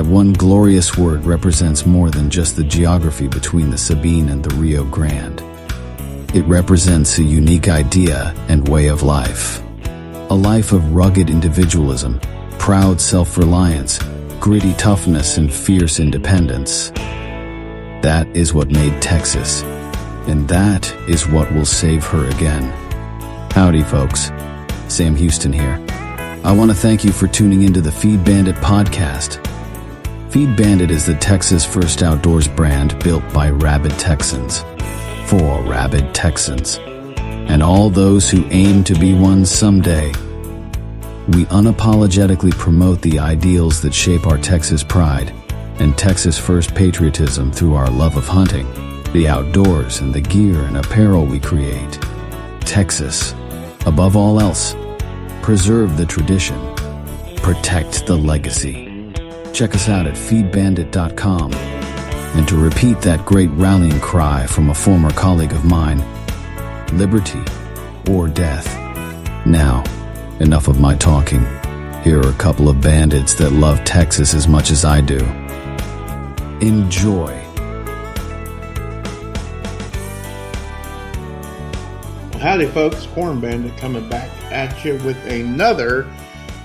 That one glorious word represents more than just the geography between the Sabine and the Rio Grande. It represents a unique idea and way of life. A life of rugged individualism, proud self-reliance, gritty toughness, and fierce independence. That is what made Texas, and that is what will save her again. Howdy, folks. Sam Houston here. I want to thank you for tuning into the Feed Bandit podcast. Feed Bandit is the Texas first outdoors brand built by rabid Texans, for rabid Texans, and all those who aim to be one someday. We unapologetically promote the ideals that shape our Texas pride and Texas first patriotism through our love of hunting, the outdoors, and the gear and apparel we create. Texas, above all else, preserve the tradition, protect the legacy. Check us out at feedbandit.com. And to repeat that great rallying cry from a former colleague of mine, liberty or death. Now, enough of my talking. Here are a couple of bandits that love Texas as much as I do. Enjoy. Howdy folks, Corn Bandit coming back at you with another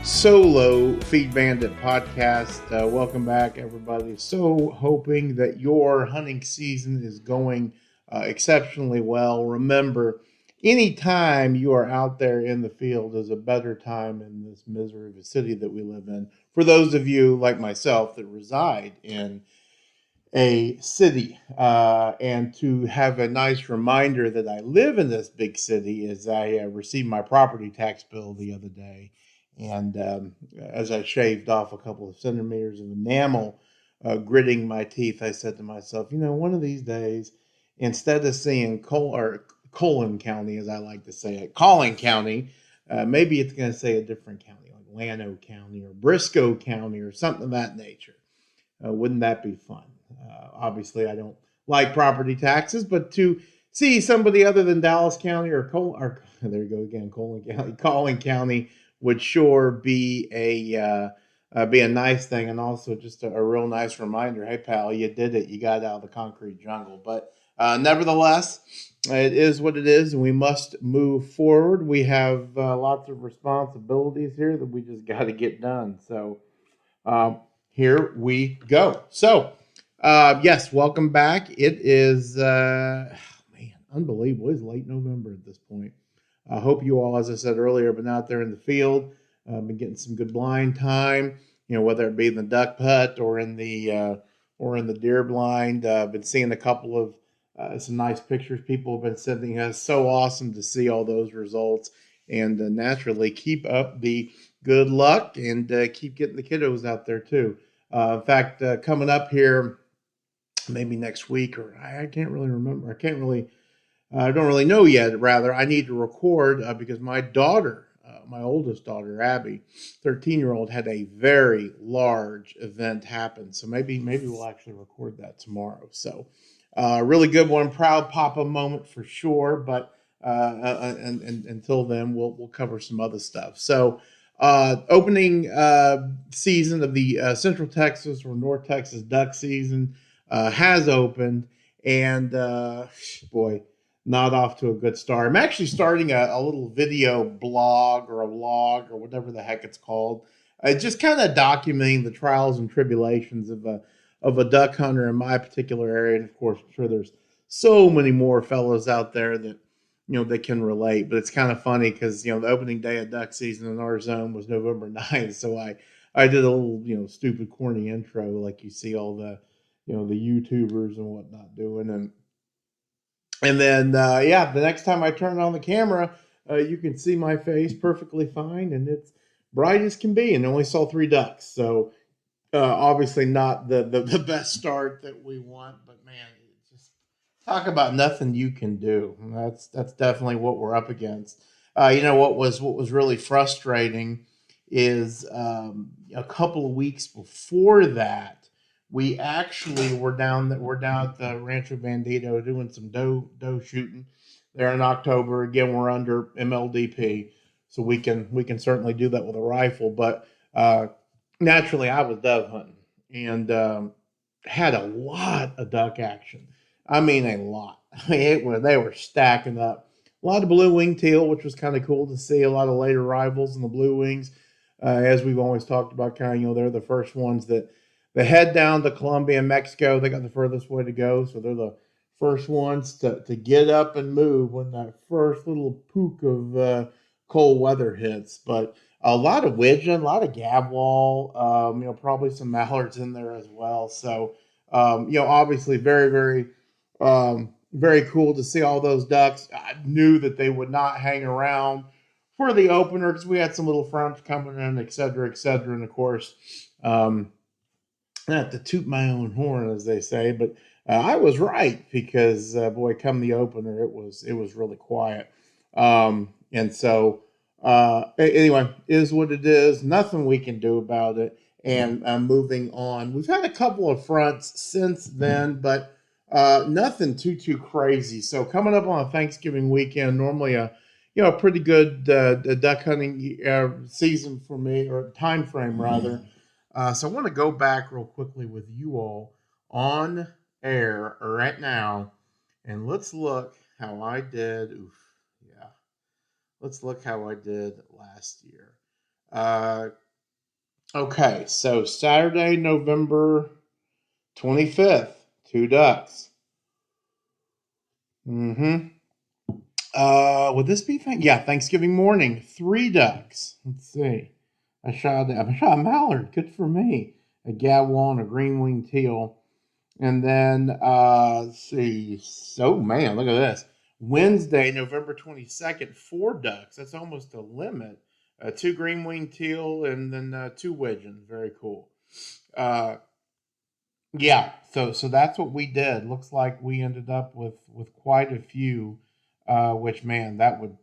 solo Feed Bandit podcast. Welcome back, everybody. So hoping that your hunting season is going exceptionally well. Remember, anytime you are out there in the field is a better time in this misery of a city that we live in. For those of you like myself that reside in a city, and to have a nice reminder that I live in this big city as I received my property tax bill the other day. And as I shaved off a couple of centimeters of enamel, gritting my teeth, I said to myself, one of these days, instead of seeing Collin County, as I like to say it, Collin County, maybe it's going to say a different county, like Llano County or Briscoe County or something of that nature. Wouldn't that be fun? Obviously, I don't like property taxes, but to see somebody other than Dallas County or there you go again, Collin County would sure be a nice thing, and also just a real nice reminder. Hey, pal, you did it. You got out of the concrete jungle. But nevertheless, it is what it is, and we must move forward. We have lots of responsibilities here that we just got to get done. So here we go. So yes, welcome back. It is unbelievable. It's late November at this point. I hope you all, as I said earlier, been out there in the field, been getting some good blind time. Whether it be in the duck putt or in the deer blind. Been seeing a couple of some nice pictures people have been sending us. So awesome to see all those results, and naturally keep up the good luck and keep getting the kiddos out there too. In fact, coming up here, maybe next week, or I can't really remember. I don't really know yet. Rather, I need to record because my daughter, my oldest daughter, Abby, 13-year-old, had a very large event happen. So maybe we'll actually record that tomorrow. So really good one, proud papa moment for sure. But and until then, we'll cover some other stuff. So opening season of the Central Texas or North Texas duck season has opened, and boy, not off to a good start. I'm actually starting a little video blog or a vlog or whatever the heck it's called, just kind of documenting the trials and tribulations of a duck hunter in my particular area. And of course, I'm sure there's so many more fellows out there that that can relate. But it's kind of funny because the opening day of duck season in our zone was November 9th, so I did a little stupid corny intro like you see all the the YouTubers and whatnot doing, and then the next time I turn on the camera, you can see my face perfectly fine, and it's bright as can be, and I only saw 3 ducks. So obviously not the best start that we want, but man, just talk about nothing you can do. That's definitely what we're up against. What was really frustrating is a couple of weeks before that, we actually were down at the Rancho Bandido doing some doe shooting there in October. Again, we're under MLDP, so we can certainly do that with a rifle. But naturally, I was dove hunting, and had a lot of duck action. I mean, a lot. I mean, they were stacking up. A lot of blue wing teal, which was kind of cool to see. A lot of late arrivals in the blue wings, as we've always talked about. Kind of, they're the first ones that they head down to Colombia and Mexico. They got the furthest way to go, so they're the first ones to get up and move when that first little pook of cold weather hits. But a lot of widgeon, a lot of gabwall, probably some mallards in there as well. So, obviously very cool to see all those ducks. I knew that they would not hang around for the opener because we had some little fronts coming in, et cetera, et cetera. And of course, not to toot my own horn, as they say, but I was right because boy, come the opener, it was really quiet. And so anyway, is what it is. Nothing we can do about it. And moving on, we've had a couple of fronts since then, but nothing too crazy. So coming up on a Thanksgiving weekend, normally a pretty good duck hunting season for me, or time frame rather. So I want to go back real quickly with you all on air right now, and let's look how I did. Oof, yeah. Let's look how I did last year. Okay, so Saturday, November 25th, 2 ducks. Would this be Thanksgiving morning, 3 ducks. Let's see. I shot a mallard. Good for me. A gadwall and a green winged teal. And then let's see. So man, look at this. Wednesday, November 22nd, 4 ducks. That's almost a limit. 2 green winged teal and then 2 widgeons. Very cool. Yeah, so that's what we did. Looks like we ended up with quite a few, which man, that would,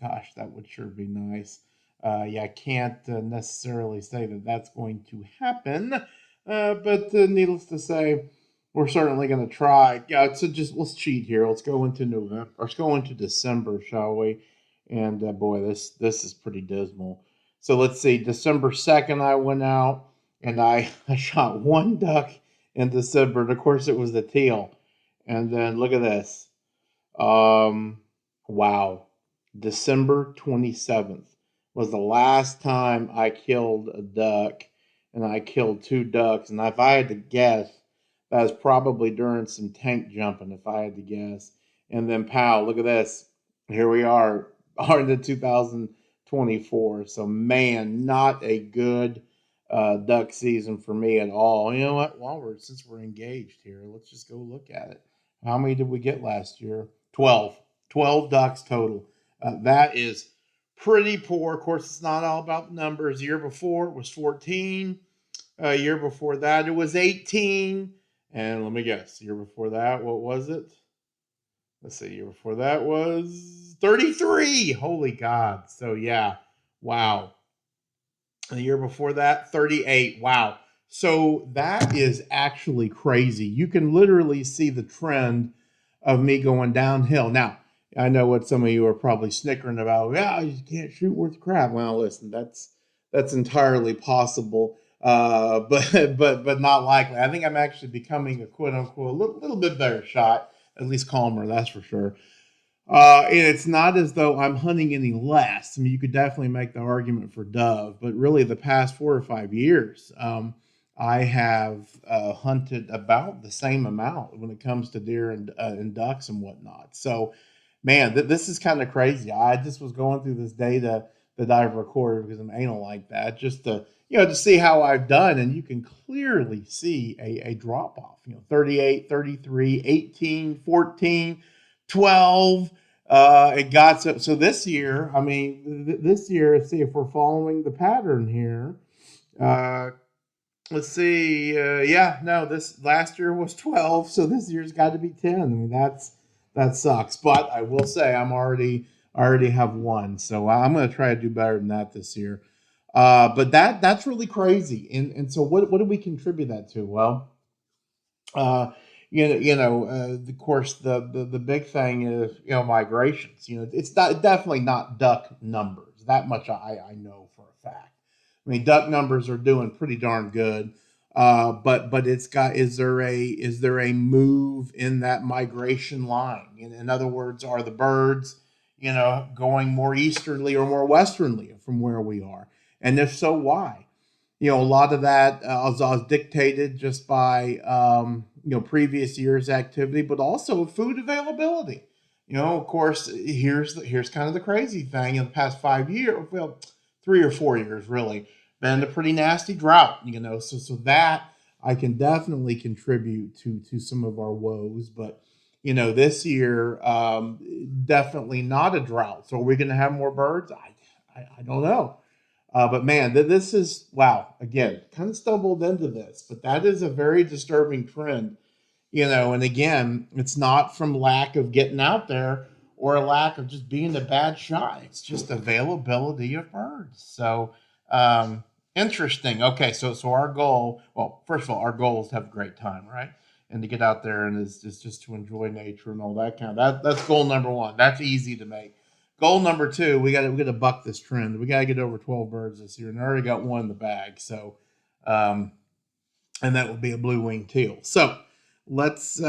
gosh, that would sure be nice. I can't necessarily say that that's going to happen, but needless to say, we're certainly going to try. Yeah, so let's cheat here. Let's go into November. Let's go into December, shall we? And boy, this is pretty dismal. So let's see. December 2nd, I went out and I shot 1 duck in December. And of course, it was the teal. And then look at this. Wow. December 27th was the last time I killed a duck, and I killed 2 ducks. And if I had to guess, that was probably during some tank jumping, if I had to guess. And then, pow, look at this. Here we are into 2024. So, man, not a good duck season for me at all. You know what? Since we're engaged here, let's just go look at it. How many did we get last year? 12. 12 ducks total. That is pretty poor. Of course, it's not all about the numbers. The year before it was 14. Year before that it was 18. And let me guess, the year before that, what was it? Let's see, year before that was 33. Holy God. So yeah, wow. And the year before that, 38. Wow. So that is actually crazy. You can literally see the trend of me going downhill. Now, I know what some of you are probably snickering about. Yeah, you can't shoot worth crap. Well, listen, that's entirely possible, but not likely. I think I'm actually becoming a quote unquote little bit better shot, at least calmer. That's for sure. And it's not as though I'm hunting any less. I mean, you could definitely make the argument for dove, but really the past 4 or 5 years, I have hunted about the same amount when it comes to deer and ducks and whatnot. So, man, this is kind of crazy. I just was going through this data that I've recorded because I'm anal like that, just to see how I've done, and you can clearly see a drop off. 38, 33, 18, 14, 12. It got so this year. I mean, this year. Let's see if we're following the pattern here. Let's see. This last year was 12, so this year's got to be 10. I mean, that sucks. But I will say I already have 1, so I'm going to try to do better than that this year. But that's really crazy. And so what do we contribute that to? Well, of course, the big thing is migrations. It's definitely not duck numbers. That much I know for a fact. I mean, duck numbers are doing pretty darn good. But it's got is there a move in that migration line? In other words, are the birds, going more easterly or more westernly from where we are? And if so, why? A lot of that was dictated just by previous year's activity, but also food availability. Of course, here's kind of the crazy thing. In the past 5 years, well, 3 or 4 years really, been a pretty nasty drought. So that I can definitely contribute to some of our woes, but this year definitely not a drought. So are we going to have more birds? I don't know. But man, this is, wow, again, kind of stumbled into this, but that is a very disturbing trend, and again, it's not from lack of getting out there or a lack of just being a bad shot. It's just availability of birds. So, interesting. Okay. So our goal, well, first of all, our goal is to have a great time, right? And to get out there and is just to enjoy nature and all that that's goal number one. That's easy to make. Goal number two, we got to buck this trend. We got to get over 12 birds this year, and I already got one in the bag. So, and that will be a blue winged teal. So, let's see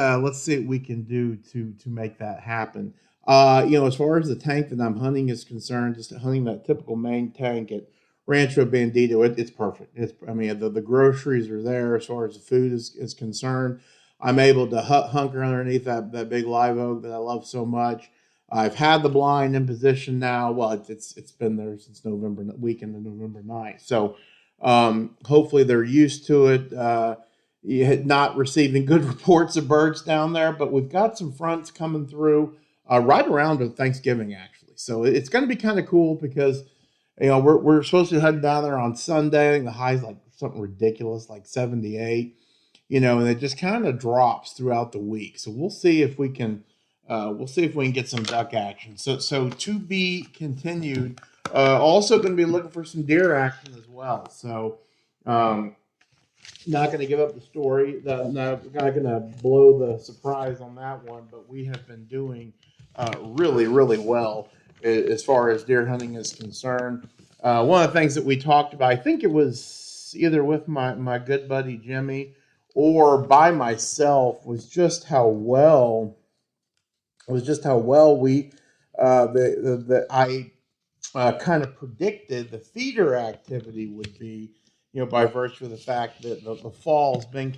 what we can do to make that happen. As far as the tank that I'm hunting is concerned, just hunting that typical main tank at Rancho Bandido, it's perfect. I mean, the groceries are there as far as the food is concerned. I'm able to hunker underneath that big live oak that I love so much. I've had the blind in position now. Well, it's been there since November weekend of November 9th. So hopefully they're used to it. Not receiving good reports of birds down there, but we've got some fronts coming through right around Thanksgiving actually. So it's going to be kind of cool because we're supposed to head down there on Sunday. I think the high's like something ridiculous, like 78. And it just kind of drops throughout the week. So we'll see if we can. Get some duck action. So to be continued. Also going to be looking for some deer action as well. So not going to give up the story. Not going to blow the surprise on that one. But we have been doing really, really well as far as deer hunting is concerned. One of the things that we talked about, I think it was either with my good buddy Jimmy or by myself, was just how well we I kind of predicted the feeder activity would be, by virtue of the fact that the fall's been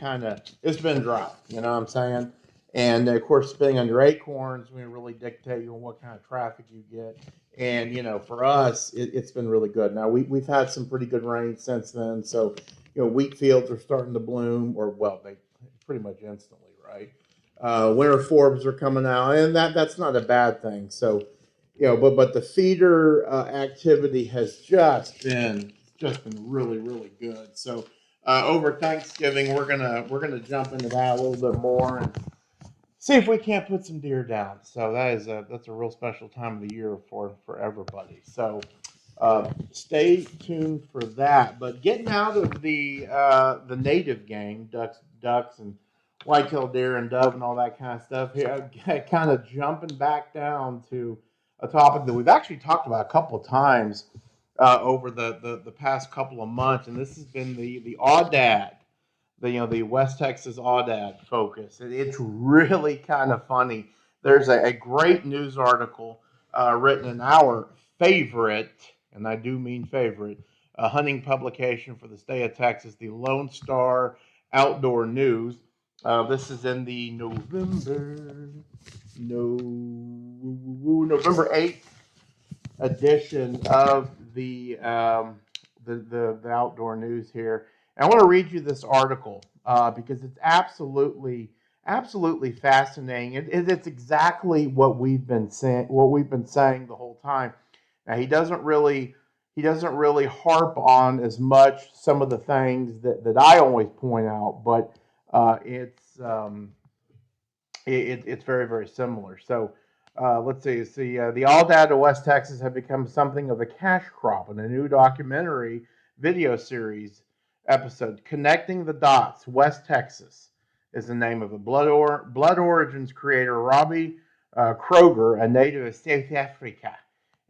it's been dry, you know what I'm saying? And of course, spitting on your acorns, we really dictate what kind of traffic you get. And, for us, it's been really good. Now, we've had some pretty good rain since then. So, wheat fields are starting to bloom, or, well, they pretty much instantly, right? Winter forbs are coming out, and that's not a bad thing. So, but the feeder activity has just been really, really good. So over Thanksgiving, we're gonna jump into that a little bit more and see if we can't put some deer down. So that's a real special time of the year for everybody. So stay tuned for that. But getting out of the native game, ducks and whitetail deer and dove and all that kind of stuff, here, kind of jumping back down to a topic that we've actually talked about a couple of times over the past couple of months, and this has been the aoudad, the West Texas aoudad focus. It's really kind of funny. There's a great news article written in our favorite, and I do mean favorite, hunting publication for the state of Texas, the Lone Star Outdoor News. This is in the November 8th edition of the Outdoor News here. And I want to read you this article because it's absolutely fascinating. It's exactly what we've been saying the whole time. Now he doesn't really harp on as much some of the things that I always point out, but it's very, very similar. So let's see. The aoudad of West Texas have become something of a cash crop in a new documentary video series episode, Connecting the Dots. West Texas is the name of it. Blood Origins creator Robbie Kroger, a native of South Africa,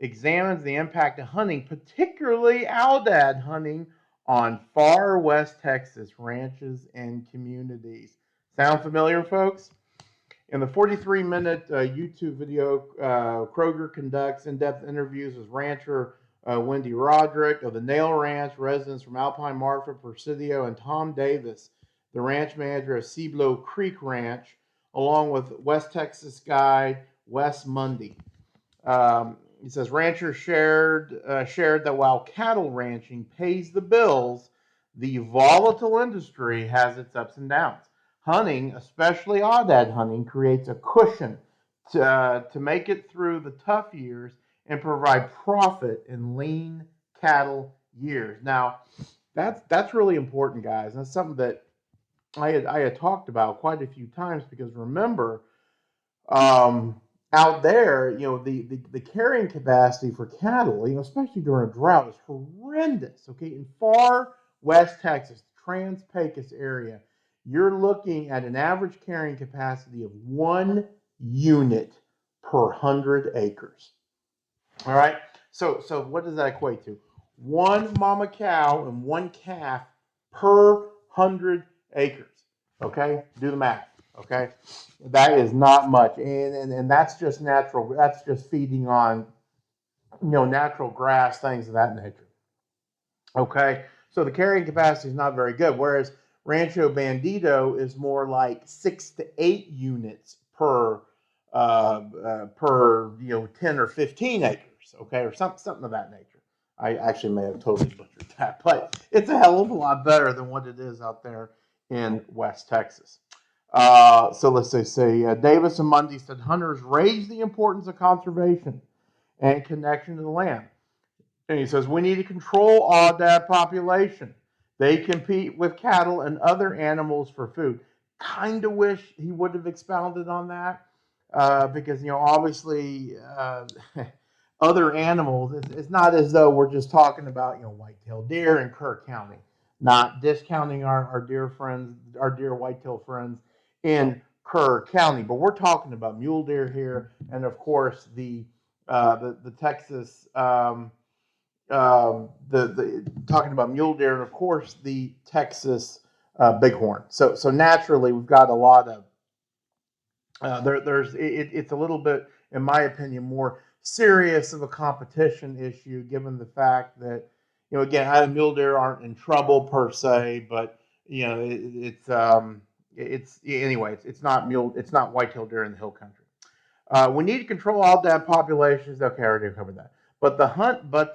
examines the impact of hunting, particularly aoudad hunting, on far west Texas ranches and communities. Sound familiar, folks? In the 43-minute YouTube video, Kroger conducts in-depth interviews with rancher Wendy Roderick of the Nail Ranch, residents from Alpine, Marfa, Presidio, and Tom Davis, the ranch manager of Ceblo Creek Ranch, along with West Texas guide Wes Mundy. He says ranchers shared that while cattle ranching pays the bills, the volatile industry has its ups and downs. Hunting, especially aoudad hunting, creates a cushion to make it through the tough years and provide profit in lean cattle years. Now, that's really important, guys. And that's something that I had talked about quite a few times, because remember, out there, the carrying capacity for cattle, especially during a drought, is horrendous. Okay, in far west Texas, Trans-Pecos area, you're looking at an average carrying capacity of 1 unit per 100 acres. All right, so what does that equate to? 1 mama cow and 1 calf per 100 acres. Okay, do the math. Okay, that is not much, and that's just natural. That's just feeding on, natural grass, things of that nature. Okay, so the carrying capacity is not very good. Whereas Rancho Bandido is more like 6 to 8 units per 10 or 15 acres. Okay, or something of that nature. I actually may have totally butchered that, but it's a hell of a lot better than what it is out there in West Texas. So let's say Davis and Mundy said hunters raise the importance of conservation and connection to the land. And he says we need to control aoudad population. They compete with cattle and other animals for food. Kind of wish he would have expounded on that, because obviously other animals. It's not as though we're just talking about whitetail deer in Kerr County. Not discounting our deer friends, our deer whitetail friends in Kerr County, but we're talking about mule deer here, and of course the Texas talking about mule deer, and of course the Texas bighorn. So naturally we've got a lot of it's a little bit, in my opinion, more serious of a competition issue, given the fact that again, mule deer aren't in trouble per se, but it's not whitetail deer in the hill country. We need to control aoudad populations. Okay, I already covered that. But the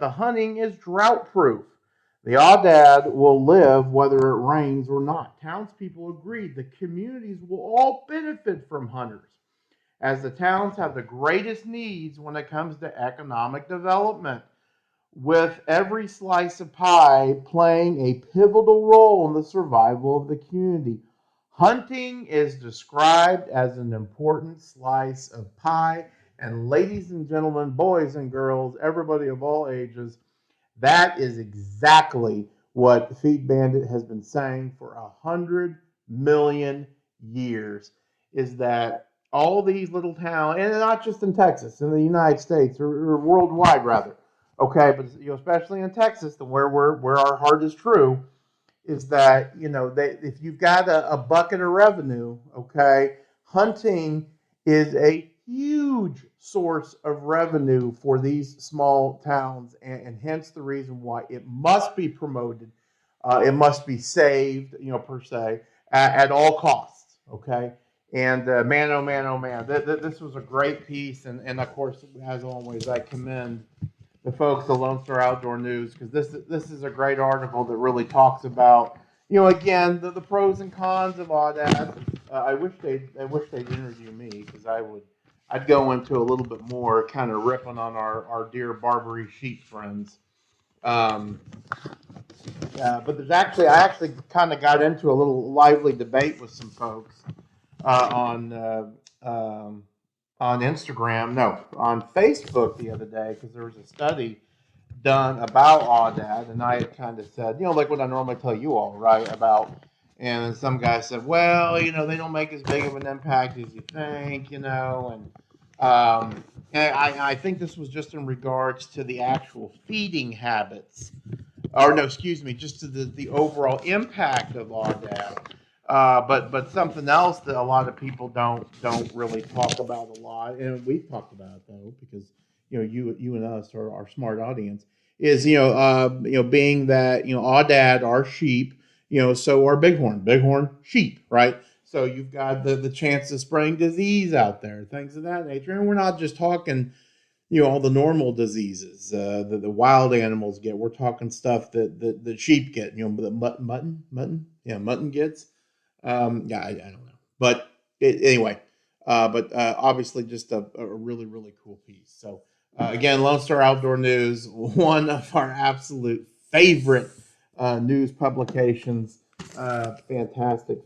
hunting is drought proof. The aoudad will live whether it rains or not. Townspeople agreed the communities will all benefit from hunters, as the towns have the greatest needs when it comes to economic development, with every slice of pie playing a pivotal role in the survival of the community. Hunting is described as an important slice of pie, and ladies and gentlemen, boys and girls, everybody of all ages, that is exactly what Feed Bandit has been saying for 100 million years, is that all these little towns, and not just in Texas, in the United States, or worldwide rather, okay, but especially in Texas, where our heart is true, is that if you've got a bucket of revenue, okay, hunting is a huge source of revenue for these small towns, and hence the reason why it must be promoted, it must be saved, per se, at all costs, okay. And man, oh man, oh man, this was a great piece, and of course, as always, I commend the folks at Lone Star Outdoor News, because this is a great article that really talks about, again, the pros and cons of aoudad. I wish they'd interview me, because I'd go into a little bit more, kind of ripping on our dear Barbary sheep friends. But I actually kind of got into a little lively debate with some folks on Facebook the other day, because there was a study done about aoudad, and I had kind of said, like what I normally tell you all, right, about, and some guy said, well, they don't make as big of an impact as you think, and I think this was just in regards to the actual feeding habits or no, excuse me, just to the overall impact of aoudad. But something else that a lot of people don't really talk about a lot, and we've talked about it though, because you and us are our smart audience, is being that aoudad are sheep, so are bighorn sheep, right? So you've got the chance of spreading disease out there, things of that nature, and we're not just talking all the normal diseases that the wild animals get. We're talking stuff that the sheep get, the mutton gets. Yeah, I don't know, but anyway, obviously just a really, really cool piece. So again, Lone Star Outdoor News, one of our absolute favorite news publications. Fantastic.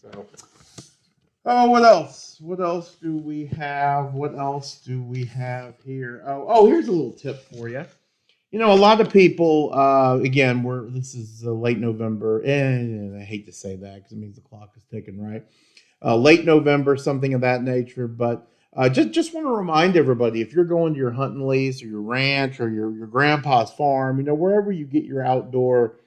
So, oh, what else? What else do we have? What else do we have here? Oh, here's a little tip for you. A lot of people, again, this is late November, and I hate to say that because it means the clock is ticking, right? Late November, something of that nature. But just want to remind everybody, if you're going to your hunting lease or your ranch or your grandpa's farm, wherever you get your outdoor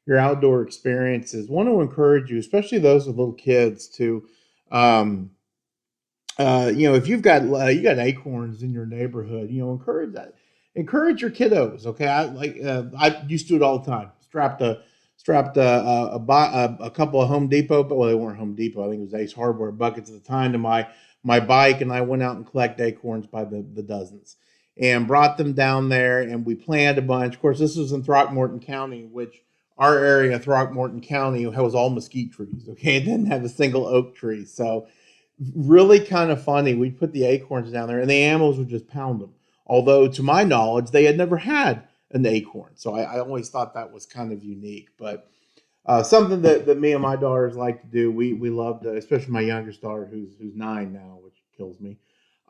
experiences, want to encourage you, especially those with little kids, to if you've got acorns in your neighborhood, encourage your kiddos. Okay, I used to do it all the time. Strapped a couple of Home Depot, but they weren't Home Depot. I think it was Ace Hardware buckets at the time to my bike, and I went out and collect acorns by the dozens, and brought them down there, and we planted a bunch. Of course, this was in Throckmorton County, which our area, Throckmorton County, was all mesquite trees. Okay, it didn't have a single oak tree, so really kind of funny. We'd put the acorns down there, and the animals would just pound them. Although, to my knowledge, they had never had an acorn. So I always thought that was kind of unique. But something that me and my daughters like to do, we love to, especially my youngest daughter, who's 9 now, which kills me.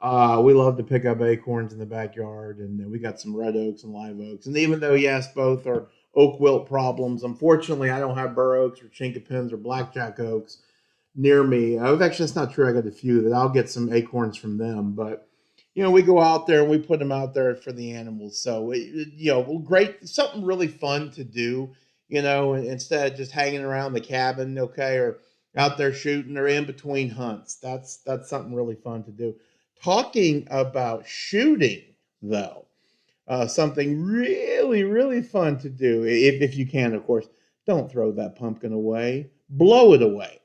We love to pick up acorns in the backyard, and we got some red oaks and live oaks. And even though, yes, both are oak wilt problems, unfortunately, I don't have bur oaks or chinkapins or blackjack oaks near me. Actually, that's not true. I got a few that I'll get some acorns from them, but we go out there and we put them out there for the animals. So, great, something really fun to do, instead of just hanging around the cabin, okay, or out there shooting or in between hunts. That's something really fun to do. Talking about shooting, though, something really, really fun to do, if you can, of course. Don't throw that pumpkin away. Blow it away.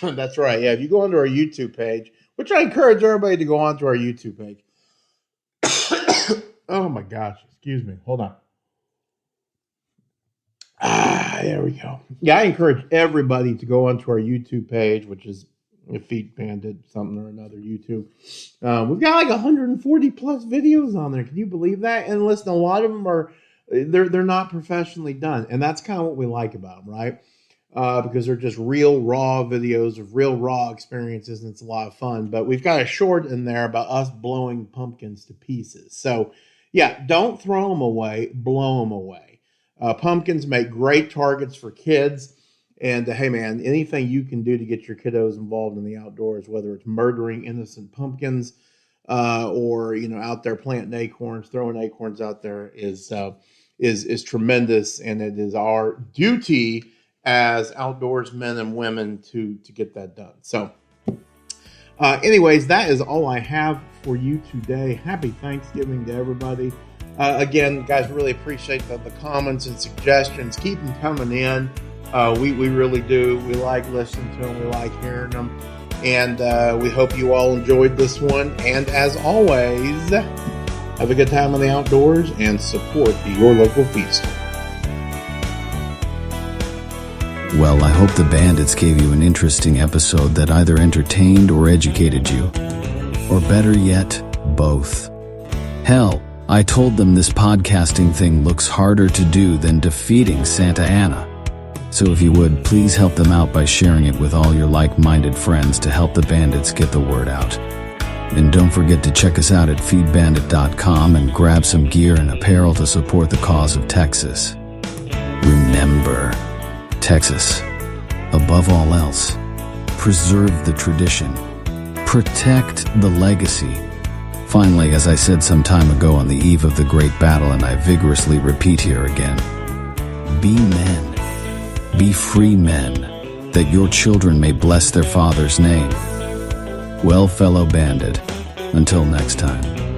That's right. Yeah, if you go onto our YouTube page, which I encourage everybody to go onto our YouTube page. Oh my gosh, excuse me. Hold on. There we go. Yeah, I encourage everybody to go onto our YouTube page, which is Feet Bandit something or another YouTube. We've got like 140 plus videos on there. Can you believe that? And listen, a lot of them they're not professionally done, and that's kind of what we like about them, right? Because they're just real raw videos of real raw experiences, and it's a lot of fun. But we've got a short in there about us blowing pumpkins to pieces. So, yeah, don't throw them away, blow them away. Pumpkins make great targets for kids. And, hey, man, anything you can do to get your kiddos involved in the outdoors, whether it's murdering innocent pumpkins or, out there planting acorns, throwing acorns out there is tremendous. And it is our duty as outdoors men and women to get that done. So anyways, that is all I have for you today. Happy Thanksgiving to everybody. Again, guys, really appreciate the comments and suggestions. Keep them coming in. We really do. We like listening to them. We like hearing them. And we hope you all enjoyed this one. And as always, have a good time in the outdoors and support your local feed store. Well, I hope the Bandits gave you an interesting episode that either entertained or educated you. Or better yet, both. Hell, I told them this podcasting thing looks harder to do than defeating Santa Anna. So if you would, please help them out by sharing it with all your like-minded friends to help the Bandits get the word out. And don't forget to check us out at feedbandit.com and grab some gear and apparel to support the cause of Texas. Remember, Texas, above all else, preserve the tradition, protect the legacy, Finally, as I said some time ago on the eve of the great battle, and I vigorously repeat here again, be men, be free men, that your children may bless their father's name. Well, fellow bandit, until next time.